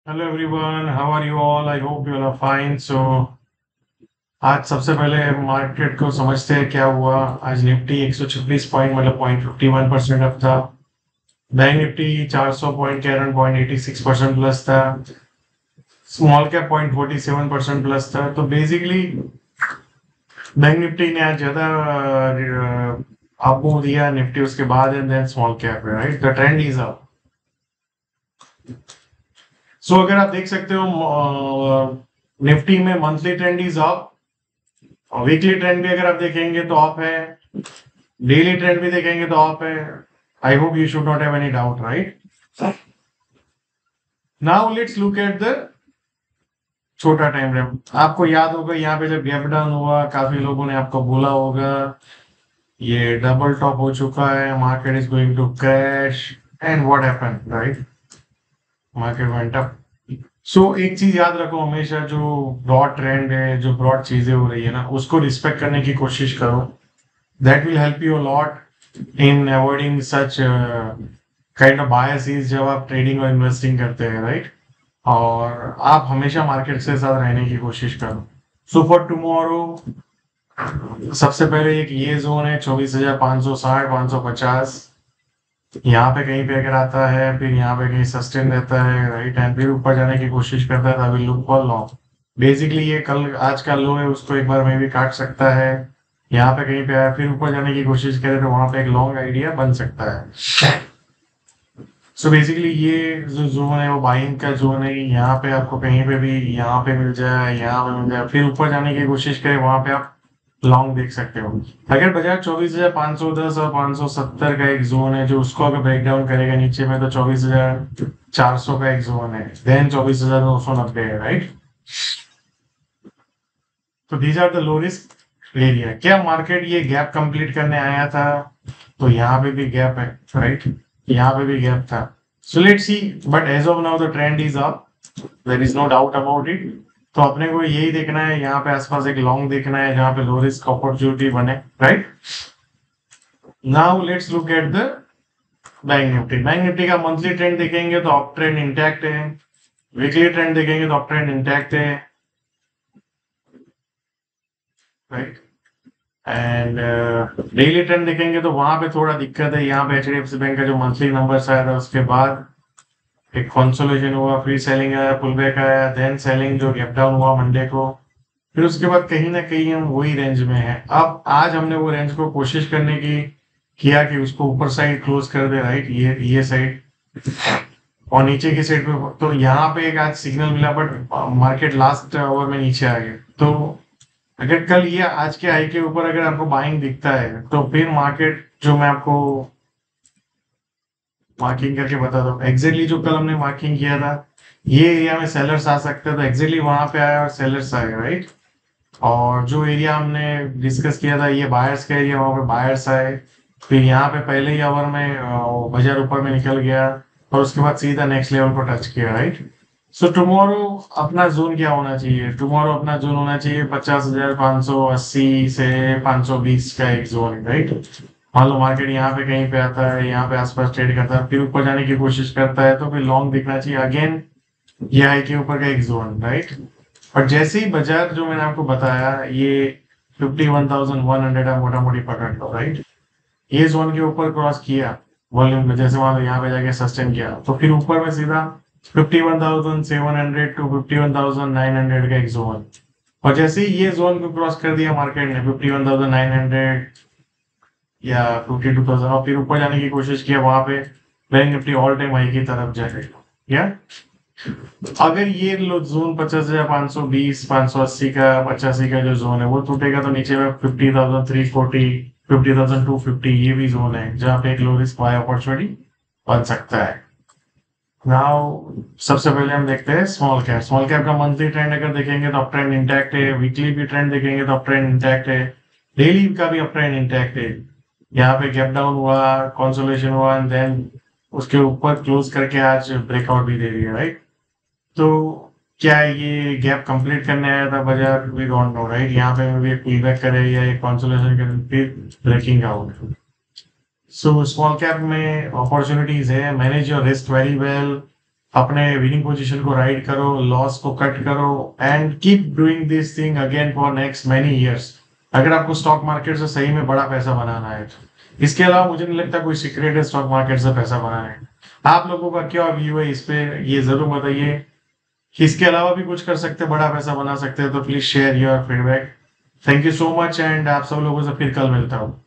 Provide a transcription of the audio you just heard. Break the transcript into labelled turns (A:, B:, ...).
A: Hello everyone, how are you all? I hope you are fine. आज सबसे पहले market को समझते हैं क्या हुआ। आज निफ्टी 126 पॉइंट मतलब 0.51% अप था। बैंक निफ्टी 400 पॉइंट के अराउंड 0.86% प्लस था। स्मॉल कैप 0.47% प्लस था। तो बेसिकली बैंक निफ्टी ने आज ज्यादा अप मूव दिया, निफ्टी उसके बाद, and then small cap, right? The trend is up. अगर आप देख सकते हो निफ्टी में मंथली ट्रेंड इज अप और वीकली ट्रेंड भी अगर आप देखेंगे तो अप है, डेली ट्रेंड भी देखेंगे तो अप है। आई hope you should not have any doubt, right? Now let's look at the छोटा टाइम फ्रेम। आपको याद होगा यहाँ पे जब गैप डाउन हुआ, काफी लोगों ने आपको बोला होगा ये डबल टॉप हो चुका है, market is going to crash, and what happened, right? Market went up. एक चीज याद रखो हमेशा, जो ब्रॉड ट्रेंड है, जो ब्रॉड चीजें हो रही है ना, उसको रिस्पेक्ट करने की कोशिश करो। That will help you lot in avoiding such kind of biases जब आप ट्रेडिंग और इन्वेस्टिंग करते हैं, राइट? और आप हमेशा मार्केट से साथ रहने की कोशिश करो। फॉर टुमारो सबसे पहले एक ये जोन है 24,560 550। यहाँ पे कहीं पे अगर आता है, फिर यहाँ पे कहीं सस्टेन रहता है, राइट? एंड फिर ऊपर जाने की कोशिश करता है, तभी लुक फॉर लॉन्ग। बेसिकली ये कल आज का लो है, उसको एक बार में भी काट सकता है। यहाँ पे कहीं पे आया, फिर ऊपर जाने की कोशिश करे तो वहां पे एक लॉन्ग आइडिया बन सकता है। बेसिकली ये जो जोन है वो बाइंग का जोन है। यहाँ पे आपको कहीं पे भी, यहाँ पे मिल जाए, यहाँ पे मिल जाए, फिर ऊपर जाने की कोशिश करे, वहां पे आप लॉन्ग देख सकते हो। अगर बाजार 24,510 और 570 का एक जोन है, जो उसको अगर ब्रेक डाउन करेगा नीचे में, तो 24,400 का एक जोन है, देन 24,990 है, राइट? तो these are the low risk area. क्या मार्केट ये गैप कंप्लीट करने आया था? तो यहाँ पे भी गैप है, राइट? यहाँ पे भी गैप था। So let's see, but as of now the trend is up, there is no doubt about it. तो अपने को यही देखना है, यहाँ पे आसपास एक लॉन्ग देखना है जहाँ पे लो रिस्क अपॉर्चुनिटी बने, right? Now let's look at the bank Nifty. Bank Nifty का मंथली ट्रेंड देखेंगे तो अप ट्रेंड इंटैक्ट है, वीकली ट्रेंड देखेंगे तो अप ट्रेंड इंटैक्ट है, राइट? एंड डेली ट्रेंड देखेंगे तो वहां पे थोड़ा दिक्कत है। यहाँ पे एचडीएफसी बैंक का जो मंथली नंबर आया था, उसके बाद एक कंसोलिडेशन हुआ, फिर सेलिंग आया, पुल बैक आया, देन सेलिंग जो गैप डाउन हुआ मंडे को, फिर उसके बाद कहीं ना कहीं हम वही रेंज में है। अब आज हमने वो रेंज को कोशिश करने की किया कि उसको ऊपर साइड क्लोज कर दे, राइट? ये साइड और नीचे की साइड पे। तो यहाँ पे एक आज सिग्नल मिला, बट मार्केट लास्ट आवर में नीचे आ गया। तो अगर कल ये आज के हाई के ऊपर अगर आपको बाइंग दिखता है, तो फिर मार्केट, जो मैं आपको मार्किंग करके बता दूं, एग्जैक्टली जो कल हमने मार्किंग किया था, ये एरिया में सेलर्स आ सकते हैं, तो एग्जैक्टली वहां पे आया और सेलर्स आए, राइट? और जो एरिया हमने डिस्कस किया था, ये बायर्स का एरिया, वहां पे बायर्स आए। फिर यहाँ पे पहले ही आवर में बाजार ऊपर में निकल गया और उसके बाद सीधा नेक्स्ट लेवल को टच किया, राइट? टुमारो अपना जोन क्या होना चाहिए? टुमारो अपना जोन होना चाहिए 50,580 से 520 का एक जोन, राइट? मान लो मार्केट यहाँ पे कहीं पे आता है, यहाँ पे आसपास ट्रेड करता है, फिर ऊपर जाने की कोशिश करता है, तो फिर लॉन्ग दिखना चाहिए अगेन ये हाई के ऊपर का एक जोन, राइट? और जैसे ही बाजार, जो मैंने आपको बताया, ये 51,100 आप मोटा मोटी पकड़ लो, राइट? ये जोन के ऊपर क्रॉस किया वॉल्यूम में, जैसे मान लो यहाँ पे जाके सस्टेन किया, तो फिर ऊपर में सीधा 51,700 टू 51,900 का एक जोन। और जैसे ही ये जोन को क्रॉस कर दिया मार्केट ने, 51,900 या 52,000, और फिर ऊपर जाने की कोशिश किया, वहां पे bank Nifty all time high की तरफ जाएगा। या अगर ये जोन 50,520 580 का 85 का जो जोन है वो टूटेगा, तो नीचे में 50,340 50,250 ये भी जोन है जहाँ पे एक लो रिस्क बाय अपॉर्चुनिटी बन सकता है। नाउ सबसे पहले हम देखते हैं स्मॉल कैप। स्मॉल कैप का मंथली ट्रेंड अगर देखेंगे तो अप ट्रेंड इंटैक्ट है, वीकली भी ट्रेंड देखेंगे तो अप ट्रेंड इंटैक्ट है, डेली का भी अप ट्रेंड इंटैक्ट है। यहाँ पे गैप डाउन हुआ, कंसोलिडेशन हुआ, एंड देन उसके ऊपर क्लोज करके आज ब्रेकआउट भी दे रही है, राइट? तो क्या ये गैप कंप्लीट करने आया था बाजार? We don't know, right? यहाँ पे भी पुलबैक करे या एक कंसोलिडेशन करे, फिर ब्रेकिंग आउट। स्मॉल कैप में अपॉर्चुनिटीज है, manage your risk very well. अपने विनिंग पोजीशन को राइड करो, लॉस को कट करो and keep doing this thing again for next many years, अगर आपको स्टॉक मार्केट से सही में बड़ा पैसा बनाना है तो। इसके अलावा मुझे नहीं लगता कोई सीक्रेट है स्टॉक मार्केट से पैसा बनाने का। आप लोगों का क्या व्यू है इस पे, ये जरूर बताइए। इसके अलावा भी कुछ कर सकते हैं, बड़ा पैसा बना सकते हैं, तो please share your feedback. Thank you so much and आप सब लोगों से फिर कल मिलता हूँ।